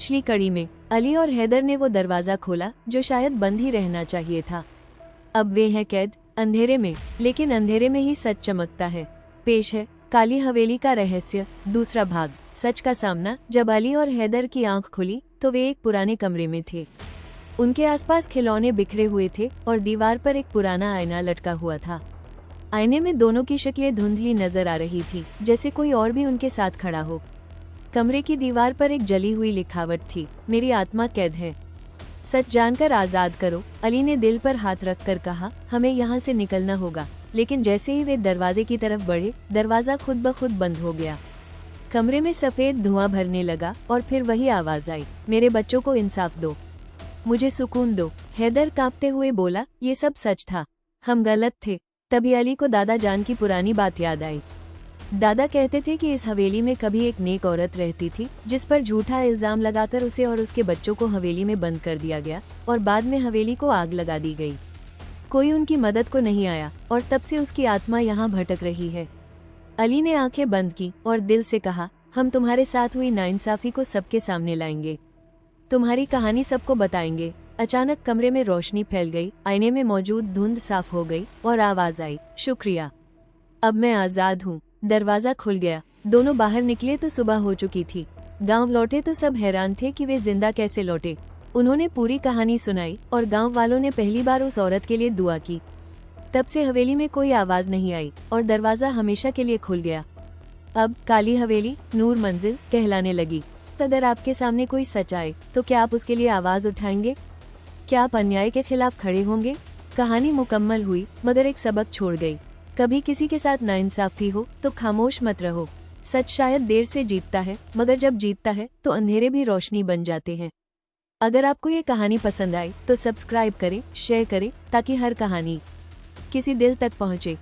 पिछली कड़ी में अली और हैदर ने वो दरवाजा खोला जो शायद बंद ही रहना चाहिए था। अब वे हैं कैद अंधेरे में, लेकिन अंधेरे में ही सच चमकता है। पेश है काली हवेली का रहस्य, दूसरा भाग, सच का सामना। जब अली और हैदर की आंख खुली तो वे एक पुराने कमरे में थे। उनके आसपास खिलौने बिखरे हुए थे और दीवार पर एक पुराना आईना लटका हुआ था। आईने में दोनों की शक्लें धुंधली नजर आ रही थी, जैसे कोई और भी उनके साथ खड़ा हो। कमरे की दीवार पर एक जली हुई लिखावट थी, मेरी आत्मा कैद है, सच जानकर आजाद करो। अली ने दिल पर हाथ रखकर कहा, हमें यहाँ से निकलना होगा। लेकिन जैसे ही वे दरवाजे की तरफ बढ़े, दरवाजा खुद ब खुद बंद हो गया। कमरे में सफेद धुआं भरने लगा और फिर वही आवाज आई, मेरे बच्चों को इंसाफ दो, मुझे सुकून दो। हैदर कांपते हुए बोला, ये सब सच था, हम गलत थे। तभी अली को दादा जान की पुरानी बात याद आई। दादा कहते थे कि इस हवेली में कभी एक नेक औरत रहती थी, जिस पर झूठा इल्जाम लगाकर उसे और उसके बच्चों को हवेली में बंद कर दिया गया और बाद में हवेली को आग लगा दी गई। कोई उनकी मदद को नहीं आया और तब से उसकी आत्मा यहाँ भटक रही है। अली ने आंखें बंद की और दिल से कहा, हम तुम्हारे साथ हुई नाइंसाफी को सबके सामने लाएंगे, तुम्हारी कहानी सबको बताएंगे। अचानक कमरे में रोशनी फैल गई, आईने में मौजूद धुंध साफ हो गई और आवाज आई, शुक्रिया, अब मैं आजाद हूँ। दरवाजा खुल गया, दोनों बाहर निकले तो सुबह हो चुकी थी। गांव लौटे तो सब हैरान थे कि वे जिंदा कैसे लौटे। उन्होंने पूरी कहानी सुनाई और गांव वालों ने पहली बार उस औरत के लिए दुआ की। तब से हवेली में कोई आवाज नहीं आई और दरवाजा हमेशा के लिए खुल गया। अब काली हवेली नूर मंजिल कहलाने लगी। अगर आपके सामने कोई सच आए तो क्या आप उसके लिए आवाज उठाएंगे? क्या आप अन्याय के खिलाफ खड़े होंगे? कहानी मुकम्मल हुई, मगर एक सबक छोड़ गई। कभी किसी के साथ नाइंसाफी हो तो खामोश मत रहो। सच शायद देर से जीतता है, मगर जब जीतता है तो अंधेरे भी रोशनी बन जाते हैं। अगर आपको ये कहानी पसंद आई तो सब्सक्राइब करें, शेयर करें, ताकि हर कहानी किसी दिल तक पहुंचे।